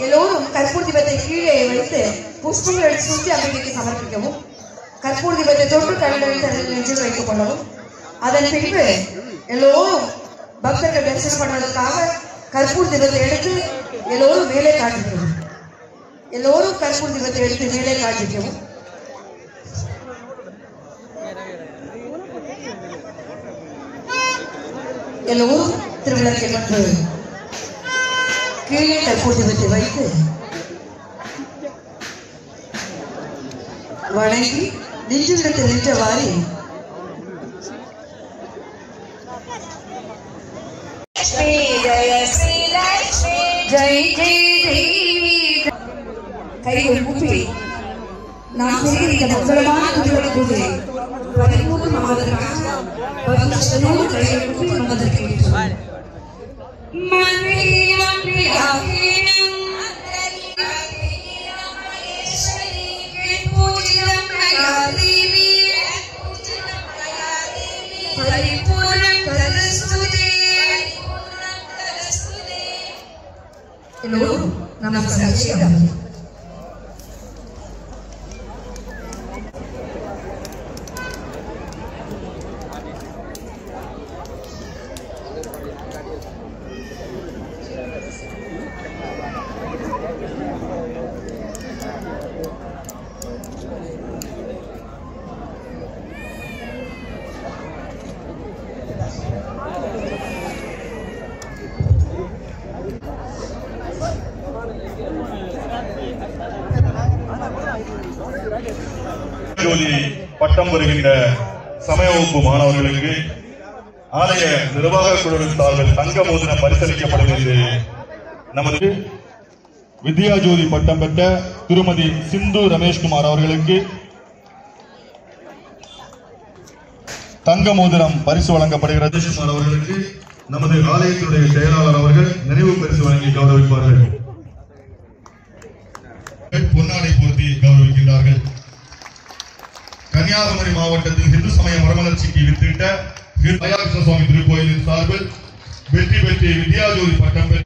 எல்லோரும் கற்பூர் தீபத்தை கீழே வைத்து புஷ்பங்கள் சுற்றி அம்பிகைக்கு சமர்ப்பிக்கவும், கற்பூர் தீபத்தை தொட்டு கண்களில் நெஞ்சில் வைத்துக் கொள்ளவும். அதன் பின்பு எல்லோரும் பக்தர்கள் தரிசனம் பண்ணுவதற்காக கற்பூர் தீபத்தை எடுத்து எல்லோரும் மேலே காட்டிக்கவும். எல்லோரும் கற்பூர் தீபத்தை எடுத்து மேலே காட்டிக்கவும். எல்லோரும் திருவிழாக்கை வந்து கீழே கற்பூர் தீபத்தை வைத்து வணங்கி நெஞ்சுவிடத்தில் நின்றவாறு ஜெய் ஜெய் தேவி கைகள் கூப்பி நான் செய்கிற இந்த மங்களமான திருவிழா போது 13 மாதங்களாக பக்தர்களோடு கைகள் கூப்பி வந்திருக்கிறேன். எல்லோரும் நமஸ்காரம் செய்யலாம். பட்டம் வருகின்ற சமய வகுப்பு மாணவர்களுக்கு ஆலய நிர்வாக குழுவின் சார்பில் தங்க மோதிரம் பரிசளிக்கப்படும் என்று நமது வித்யாஜோதி பட்டம் பெற்ற திருமதி சிந்து ரமேஷ்குமார் அவர்களுக்கு தங்க மோதிரம் பரிசு வழங்கப்படுகிறது. அவர்களுக்கு நமது ஆலயத்தினுடைய செயலாளர் அவர்கள் நினைவு பரிசு வழங்கி கௌரவிப்பார்கள். பொன்னாடை போர்த்தி கௌரவிக்கின்றார்கள். கன்னியாகுமரி மாவட்டத்தில் இந்து சமய மறுமலர்ச்சிக்கு வித்திட்ட கிருஷ்ண சுவாமி திருக்கோயிலின் சார்பில் வெற்றி பெற்று வித்யாஜோதி பட்டம் பெற்ற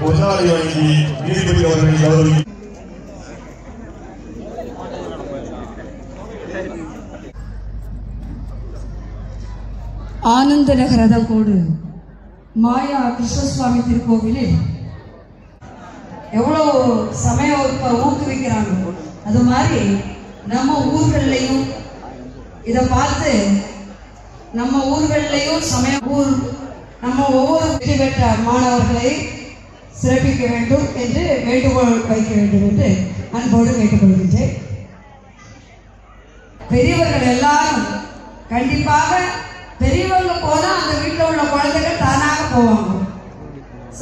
பொன்னாடை வழங்கி நீதிபதி அவர்களை கௌரவி ஆனந்த நகரதங்கோடு மாயா கிருஷ்ணசுவாமி திருக்கோவிலில் எவ்வளோ சமய வகுப்பை ஊக்குவிக்கிறாங்க. அது மாதிரி நம்ம ஊர்கள்லையும் இதை பார்த்து நம்ம ஊர்கள்லையும் நம்ம ஒவ்வொரு வெற்றி பெற்ற மாணவர்களை சிறப்பிக்க வேண்டும் என்று வேண்டுகோள் வைக்க வேண்டும் என்று அன்போடு கேட்டுக்கொள்கின்றேன். பெரியவர்கள் எல்லாரும் கண்டிப்பாக பெரியவங்க போனா அந்த வீட்டில் உள்ள குழந்தைகள் தானாக போவாங்க.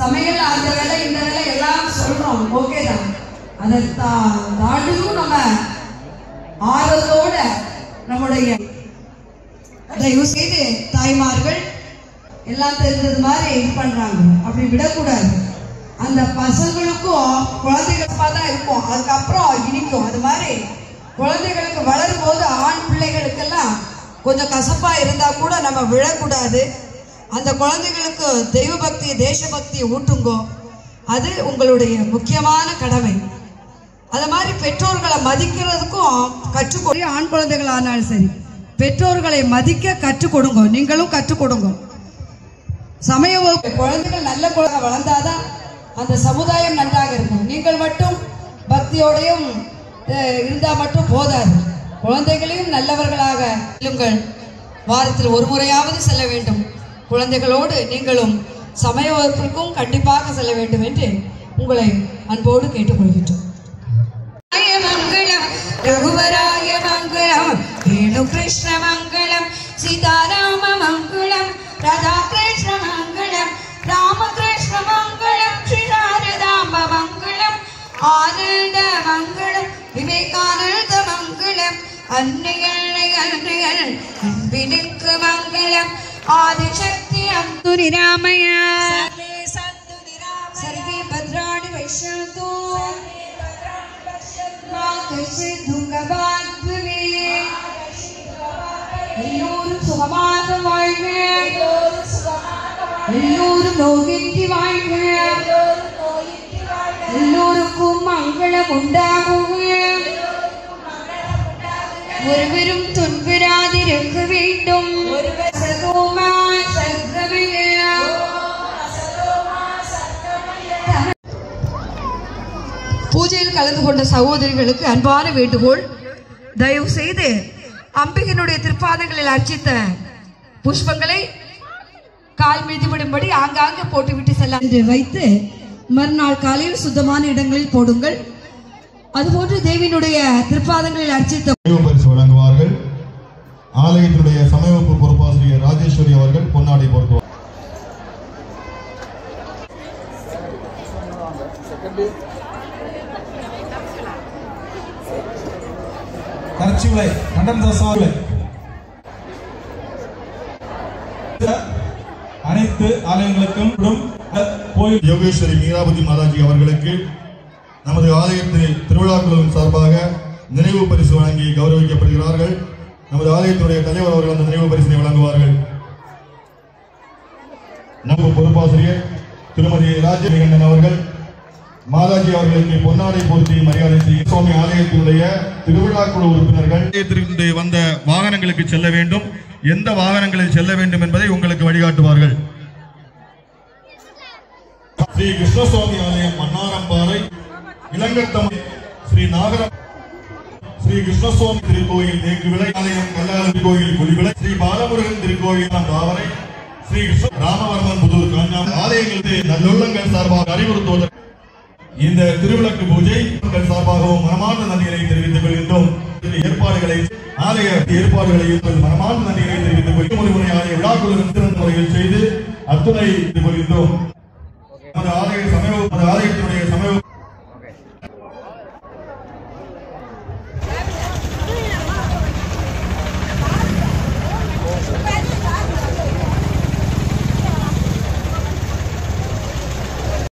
சமையல் அந்த வேலை இந்த வேலை எல்லாம் சொல்றோம், ஓகே தான். அதை தாண்டியும் நம்ம ஆர்வத்தோட நம்முடைய தயவு செய்து தாய்மார்கள் எல்லாம் தெரிஞ்சது மாதிரி இது பண்றாங்க, அப்படி விடக்கூடாது. அந்த பசங்களுக்கும் குழந்தைகள் தான் இருக்கும், அதுக்கப்புறம் இனிக்கும். அது மாதிரி குழந்தைகளுக்கு வளரும் போது ஆண் பிள்ளைகளுக்கெல்லாம் கொஞ்சம் கசப்பா இருந்தா கூட நம்ம விழக்கூடாது. அந்த குழந்தைகளுக்கு தெய்வ பக்தி தேசபக்தியை ஊட்டுங்கோ, அது உங்களுடைய முக்கியமான கடமை. அது மாதிரி பெற்றோர்களை மதிக்கிறதுக்கும் கற்றுக் ஆண் குழந்தைகள் ஆனாலும் சரி பெற்றோர்களை மதிக்க கற்றுக் கொடுங்க, நீங்களும் கற்றுக் கொடுங்க. சமய குழந்தைகள் நல்ல குழந்தை வளர்ந்தாதான் அந்த சமுதாயம் நன்றாக இருக்கும். நீங்கள் மட்டும் பக்தியோடையும் இருந்தா மட்டும் போதாது, குழந்தைகளையும் நல்லவர்களாக இல்லுங்கள். வாரத்தில் ஒரு முறையாவது செல்ல வேண்டும். குழந்தைகளோடு நீங்களும் சமய வகுப்பிற்கும் கண்டிப்பாக செல்ல வேண்டும் என்று உங்களை அன்போடு கேட்டுக்கொள்கின்றோம். மங்களம் ரகுவராய மங்களம், வேணு கிருஷ்ண மங்களம், சீதாராம மங்களம், ராதா கிருஷ்ண மங்களம், ராமகிருஷ்ண மங்களம், ஸ்ரீ சாரதாம்ப மங்களம், ஆனந்த மங்களம், அன்னையனை அன்னையன் அன்பினுக்கு மங்களம் ஆதிசக்தி அந்துரிராமய சர்வே பத்ராணி வைஷ்ணவோ மாகசி துங்கபாத்வே எல்லோரும் சுகமாக வாழ்க எல்லோரும் நோயின்றி வாழ்க எல்லோருக்கும் மங்களம் உண்டாகுக ஒருவரும் துன்புறாதிருக்க வேண்டும் பூஜையில் கலந்து கொண்ட சகோதரிகளுக்கு அன்பான வேண்டுகோள், தயவு செய்து அம்பிகையினுடைய திருப்பாதங்களில் அர்ச்சித்த புஷ்பங்களை கால் மீதிவிடும்படி ஆங்காங்கே போட்டுவிட்டு செல்ல என்று வைத்து மறுநாள் காலையில் சுத்தமான இடங்களில் போடுங்கள். அதுபோன்று தேவியினுடைய திருப்பாதங்களில் அர்ச்சித்த பரிசு வழங்குவார்கள். ஆலயத்தினுடைய சமயவகுப்பு பொறுப்பாசிரியர் ராஜேஸ்வரி அவர்கள் பொன்னாடை போர்த்துவார். கர்ச்சிவிளை கண்டன்தாசாவிளை அனைத்து ஆலயங்களுக்கும் கோயில் யோகேஸ்வரி மீராபதி மாதாஜி அவர்களுக்கு நமது ஆலயத்தின் திருவிழா குழுவின் சார்பாக நினைவு பரிசு வழங்கி கௌரவிக்கப்படுகிறார்கள். நமது ஆலயத்தினுடைய தலைவர் அவர்கள் அந்த நினைவு பரிசினை வழங்குவார்கள். நம்ம பொறுப்பாசிரியர் திருமதி ராஜேகண்ணன் அவர்கள் மாதாஜி அவர்களுக்கு பொன்னாடை போர்த்தி மரியாதை செய்யும். சுவாமி ஆலயத்தினுடைய திருவிழா குழு உறுப்பினர்கள் ஆலயத்திற்கு வந்த வாகனங்களுக்கு செல்ல வேண்டும், எந்த வாகனங்களில் செல்ல வேண்டும் என்பதை உங்களுக்கு வழிகாட்டுவார்கள். ஸ்ரீ கிருஷ்ணசுவாமி ஆலயம் மன்னாரம்பாறை இளங்கத்தம் ஸ்ரீ நாகரம் ஸ்ரீ கிருஷ்ணசுவாமி திருக்கோயில் தேக்குவிளை ஆலயம் கல்லாள திருக்கோயில் குடிவிளை ஸ்ரீ பாலமுருகன் திருக்கோயில் பாவனை ஸ்ரீ கிருஷ்ண ராமவர்மன் புதூர் காஞ்சாம் ஆலயங்களுக்கு நல்லுள்ளங்கள் சார்பாக அறிவுறுத்துவதற்கு இந்த திருவிளக்கு பூஜை சார்பாகவும் மனமார்ந்த நன்றிகளை தெரிவித்துக் கொள்கின்றோம். ஏற்பாடுகளை ஆலய ஏற்பாடுகளை மனமார்ந்த நன்றிகளை தெரிவித்துக் கொள்கிறோம். முறை ஆலய விழாக்குழு சிறந்த முறையில் செய்து அத்துணை கொள்கின்றோம். ஆலயத்தினுடைய